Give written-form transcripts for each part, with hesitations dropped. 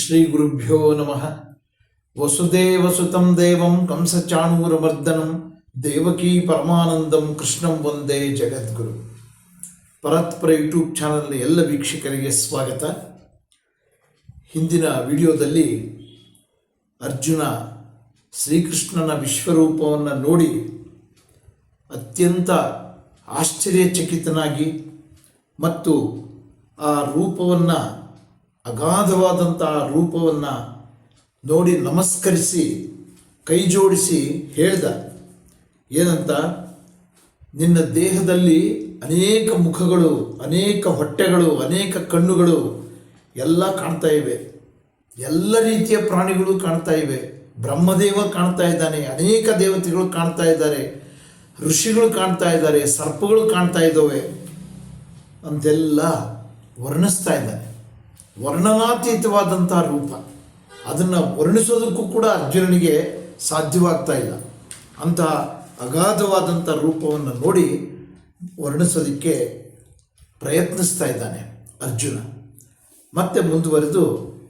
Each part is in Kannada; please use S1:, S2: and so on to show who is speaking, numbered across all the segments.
S1: ಶ್ರೀ ಗುರುಭ್ಯೋ ನಮಃ. ವಸುದೇವಸುತಂ ದೇವಂ ಕಂಸಚಾಣೂರಮರ್ದನಂ ದೇವಕೀ ಪರಮಾನಂದಂ ಕೃಷ್ಣಂ ವಂದೇ ಜಗದ್ಗುರು. ಪರತ್ಪರ ಯೂಟ್ಯೂಬ್ ಚಾನಲ್ನ ಎಲ್ಲ ವೀಕ್ಷಕರಿಗೆ ಸ್ವಾಗತ. ಹಿಂದಿನ ವಿಡಿಯೋದಲ್ಲಿ ಅರ್ಜುನ ಶ್ರೀಕೃಷ್ಣನ ವಿಶ್ವರೂಪವನ್ನು ನೋಡಿ ಅತ್ಯಂತ ಆಶ್ಚರ್ಯಚಕಿತನಾಗಿ ಮತ್ತು ಆ ರೂಪವನ್ನು ಅಗಾಧವಾದಂಥ ರೂಪವನ್ನು ನೋಡಿ ನಮಸ್ಕರಿಸಿ ಕೈ ಜೋಡಿಸಿ ಹೇಳ್ದ. ಏನಂತ? ನಿನ್ನ ದೇಹದಲ್ಲಿ ಅನೇಕ ಮುಖಗಳು, ಅನೇಕ ಹೊಟ್ಟೆಗಳು, ಅನೇಕ ಕಣ್ಣುಗಳು ಎಲ್ಲ ಕಾಣ್ತಾ ಇವೆ. ಎಲ್ಲ ರೀತಿಯ ಪ್ರಾಣಿಗಳು ಕಾಣ್ತಾ ಇವೆ. ಬ್ರಹ್ಮದೇವ ಕಾಣ್ತಾ ಇದ್ದಾನೆ, ಅನೇಕ ದೇವತೆಗಳು ಕಾಣ್ತಾ ಇದ್ದಾರೆ, ಋಷಿಗಳು ಕಾಣ್ತಾ ಇದ್ದಾರೆ, ಸರ್ಪಗಳು ಕಾಣ್ತಾ ಇದ್ದಾವೆ ಅಂತೆಲ್ಲ ವರ್ಣಿಸ್ತಾ ಇದ್ದಾನೆ. ವರ್ಣನಾತೀತವಾದಂಥ ರೂಪ, ಅದನ್ನು ವರ್ಣಿಸೋದಕ್ಕೂ ಕೂಡ ಅರ್ಜುನನಿಗೆ ಸಾಧ್ಯವಾಗ್ತಾ ಇಲ್ಲ. ಅಂತಹ ಅಗಾಧವಾದಂಥ ರೂಪವನ್ನು ನೋಡಿ ವರ್ಣಿಸೋದಕ್ಕೆ ಪ್ರಯತ್ನಿಸ್ತಾ ಇದ್ದಾನೆ ಅರ್ಜುನ. ಮತ್ತೆ ಮುಂದುವರೆದು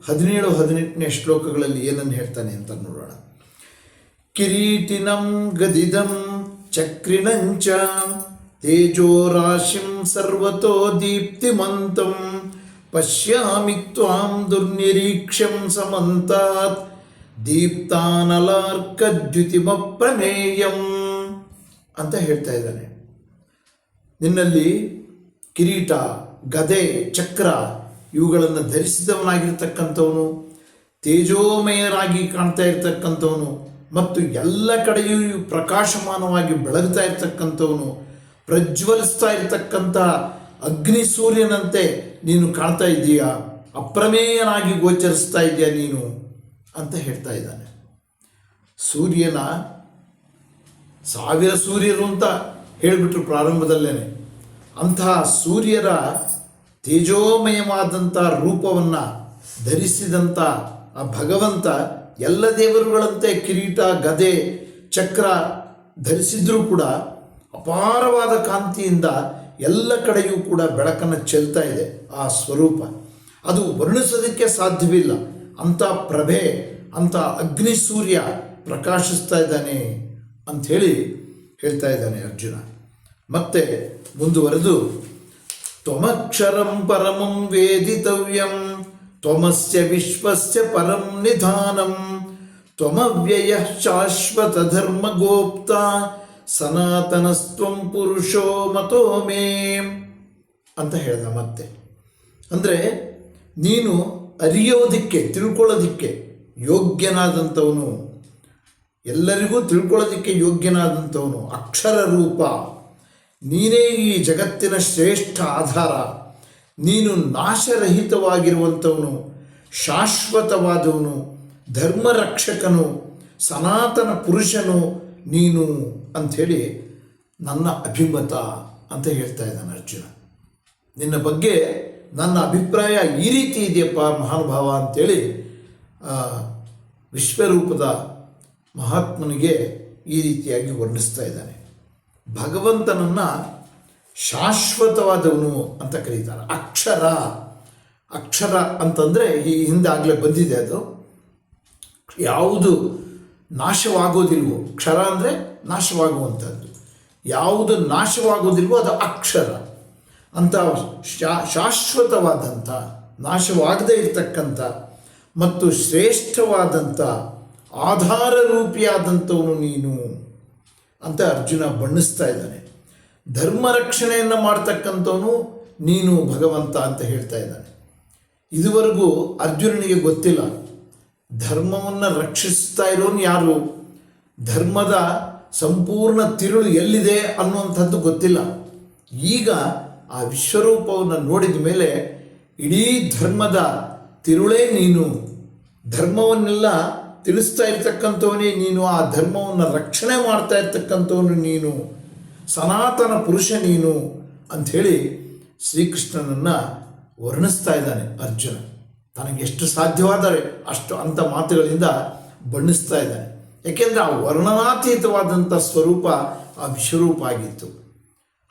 S1: 17-18ನೇ ಶ್ಲೋಕಗಳಲ್ಲಿ ಏನನ್ನು ಹೇಳ್ತಾನೆ ಅಂತ ನೋಡೋಣ. ಕಿರೀಟಿನಂ ಗದಿದಂ ಚಕ್ರಿಣಂಚ ತೇಜೋರಾಶಿಂ ಸರ್ವತೋ ದೀಪ್ತಿಮಂತಂ ಪಶ್ಯಾಮಿ ತ್ವಾಂ ದುರ್ನಿರೀಕ್ಷ್ಯಂ ಸಮಂತಾತ್ ದೀಪ್ತಾನಲಾರ್ಕದ್ಯುತಿಮಪ್ರಮೇಯಂ ಅಂತ ಹೇಳ್ತಾ ಇದ್ದಾನೆ. ನಿನ್ನಲ್ಲಿ ಕಿರೀಟ, ಗದೆ, ಚಕ್ರ ಇವುಗಳನ್ನು ಧರಿಸಿದವನಾಗಿರ್ತಕ್ಕಂಥವನು, ತೇಜೋಮಯರಾಗಿ ಕಾಣ್ತಾ ಇರ್ತಕ್ಕಂಥವನು ಮತ್ತು ಎಲ್ಲ ಕಡೆಯೂ ಪ್ರಕಾಶಮಾನವಾಗಿ ಬೆಳಗ್ತಾ ಇರ್ತಕ್ಕಂಥವನು, ಪ್ರಜ್ವಲಿಸ್ತಾ ಇರತಕ್ಕಂಥ ಅಗ್ನಿ ಸೂರ್ಯನಂತೆ ನೀನು ಕಾಣ್ತಾ ಇದ್ದೀಯಾ, ಅಪ್ರಮೇಯನಾಗಿ ಗೋಚರಿಸ್ತಾ ಇದೆಯಾ ನೀನು ಅಂತ ಹೇಳ್ತಾ ಇದ್ದಾನೆ. ಸೂರ್ಯನ 1000 ಸೂರ್ಯರು ಅಂತ ಹೇಳಿಬಿಟ್ರು ಪ್ರಾರಂಭದಲ್ಲೇನೆ. ಅಂತಹ ಸೂರ್ಯರ ತೇಜೋಮಯವಾದಂಥ ರೂಪವನ್ನು ಧರಿಸಿದಂಥ ಆ ಭಗವಂತ ಎಲ್ಲ ದೇವರುಗಳಂತೆ ಕಿರೀಟ, ಗದೆ, ಚಕ್ರ ಧರಿಸಿದ್ರೂ ಕೂಡ ಅಪಾರವಾದ ಕಾಂತಿಯಿಂದ ಎಲ್ಲ ಕಡೆಯೂ ಕೂಡ ಬೆಳಕನ್ನು ಚೆಲ್ತಾ ಇದೆ ಆ ಸ್ವರೂಪ. ಅದು ವರ್ಣಿಸೋದಕ್ಕೆ ಸಾಧ್ಯವಿಲ್ಲ. ಅಂಥ ಪ್ರಭೆ, ಅಂಥ ಅಗ್ನಿ ಸೂರ್ಯ ಪ್ರಕಾಶಿಸ್ತಾ ಇದ್ದಾನೆ ಅಂಥೇಳಿ ಹೇಳ್ತಾ ಇದ್ದಾನೆ ಅರ್ಜುನ. ಮತ್ತೆ ಮುಂದುವರೆದು ತ್ವಮಕ್ಷರಂ ಪರಮಂ ವೇದಿತವ್ಯಂ ತ್ವಮಸ್ಯ ವಿಶ್ವಸ್ಯ ಪರಂ ನಿಧಾನಂ ತ್ವಮವ್ಯಯಃ ಶಾಶ್ವತ ಧರ್ಮಗೋಪ್ತ ಸನಾತನಸ್ತ್ವಂ ಪುರುಷೋ ಮತೋ ಮೇ ಅಂತ ಹೇಳ್ದ. ಮತ್ತೆ ಅಂದರೆ ನೀನು ಅರಿಯೋದಕ್ಕೆ, ತಿಳ್ಕೊಳ್ಳೋದಕ್ಕೆ ಯೋಗ್ಯನಾದಂಥವನು, ಎಲ್ಲರಿಗೂ ತಿಳ್ಕೊಳ್ಳೋದಕ್ಕೆ ಯೋಗ್ಯನಾದಂಥವನು, ಅಕ್ಷರ ರೂಪ, ನೀನೇ ಈ ಜಗತ್ತಿನ ಶ್ರೇಷ್ಠ ಆಧಾರ, ನೀನು ನಾಶರಹಿತವಾಗಿರುವಂಥವನು, ಶಾಶ್ವತವಾದವನು, ಧರ್ಮರಕ್ಷಕನು, ಸನಾತನ ಪುರುಷನು ನೀನು ಅಂಥೇಳಿ ನನ್ನ ಅಭಿಮತ ಅಂತ ಹೇಳ್ತಾ ಇದ್ದಾನೆ ಅರ್ಜುನ. ನಿನ್ನ ಬಗ್ಗೆ ನನ್ನ ಅಭಿಪ್ರಾಯ ಈ ರೀತಿ ಇದೆಯಪ್ಪ ಮಹಾನುಭಾವ ಅಂಥೇಳಿ ವಿಶ್ವರೂಪದ ಮಹಾತ್ಮನಿಗೆ ಈ ರೀತಿಯಾಗಿ ವರ್ಣಿಸ್ತಾ ಇದ್ದಾನೆ. ಭಗವಂತನನ್ನು ಶಾಶ್ವತವಾದವನು ಅಂತ ಕರೀತಾರೆ. ಅಕ್ಷರ ಅಂತಂದರೆ ಈ ಹಿಂದೆ ಆಗಲೇ ಬಂದಿದೆ, ಅದು ಯಾವುದು ನಾಶವಾಗೋದಿಲ್ವೋ, ಕ್ಷರ ಅಂದರೆ ನಾಶವಾಗುವಂಥದ್ದು, ಯಾವುದು ನಾಶವಾಗೋದಿಲ್ವೋ ಅದು ಅಕ್ಷರ ಅಂತ. ಶಾಶ್ವತವಾದಂಥ, ನಾಶವಾಗದೇ ಇರತಕ್ಕಂಥ ಮತ್ತು ಶ್ರೇಷ್ಠವಾದಂಥ ಆಧಾರ ರೂಪಿಯಾದಂಥವನು ನೀನು ಅಂತ ಅರ್ಜುನ ಬಣ್ಣಿಸ್ತಾ ಇದ್ದಾನೆ. ಧರ್ಮ ರಕ್ಷಣೆಯನ್ನು ಮಾಡ್ತಕ್ಕಂಥವನು ನೀನು ಭಗವಂತ ಅಂತ ಹೇಳ್ತಾ ಇದ್ದಾನೆ. ಇದುವರೆಗೂ ಅರ್ಜುನನಿಗೆ ಗೊತ್ತಿಲ್ಲ ಧರ್ಮವನ್ನು ರಕ್ಷಿಸ್ತಾ ಇರೋನು ಯಾರು, ಧರ್ಮದ ಸಂಪೂರ್ಣ ತಿರುಳು ಎಲ್ಲಿದೆ ಅನ್ನುವಂಥದ್ದು ಗೊತ್ತಿಲ್ಲ. ಈಗ ಆ ವಿಶ್ವರೂಪವನ್ನು ನೋಡಿದ ಮೇಲೆ ಇಡೀ ಧರ್ಮದ ತಿರುಳೇ ನೀನು, ಧರ್ಮವನ್ನೆಲ್ಲ ತಿಳಿಸ್ತಾ ಇರ್ತಕ್ಕಂಥವನೇ ನೀನು, ಆ ಧರ್ಮವನ್ನು ರಕ್ಷಣೆ ಮಾಡ್ತಾ ಇರ್ತಕ್ಕಂಥವನು ನೀನು, ಸನಾತನ ಪುರುಷ ನೀನು ಅಂಥೇಳಿ ಶ್ರೀಕೃಷ್ಣನನ್ನು ವರ್ಣಿಸ್ತಾ ಇದ್ದಾನೆ ಅರ್ಜುನ. ತನಗೆಷ್ಟು ಸಾಧ್ಯವಾದರೆ ಅಷ್ಟು ಅಂಥ ಮಾತುಗಳಿಂದ ಬಣ್ಣಿಸ್ತಾ ಇದ್ದಾನೆ. ಏಕೆಂದರೆ ಆ ವರ್ಣನಾತೀತವಾದಂಥ ಸ್ವರೂಪ ಆ ವಿಶ್ವರೂಪ ಆಗಿತ್ತು.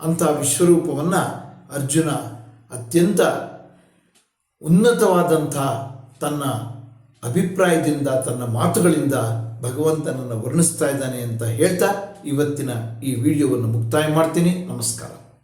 S1: ಅಂಥ ವಿಶ್ವರೂಪವನ್ನು ಅರ್ಜುನ ಅತ್ಯಂತ ಉನ್ನತವಾದಂಥ ತನ್ನ ಅಭಿಪ್ರಾಯದಿಂದ ತನ್ನ ಮಾತುಗಳಿಂದ ಭಗವಂತನನ್ನು ವರ್ಣಿಸ್ತಾ ಇದ್ದಾನೆ ಅಂತ ಹೇಳ್ತಾ ಇವತ್ತಿನ ಈ ವಿಡಿಯೋವನ್ನು ಮುಕ್ತಾಯ ಮಾಡ್ತೀನಿ. ನಮಸ್ಕಾರ.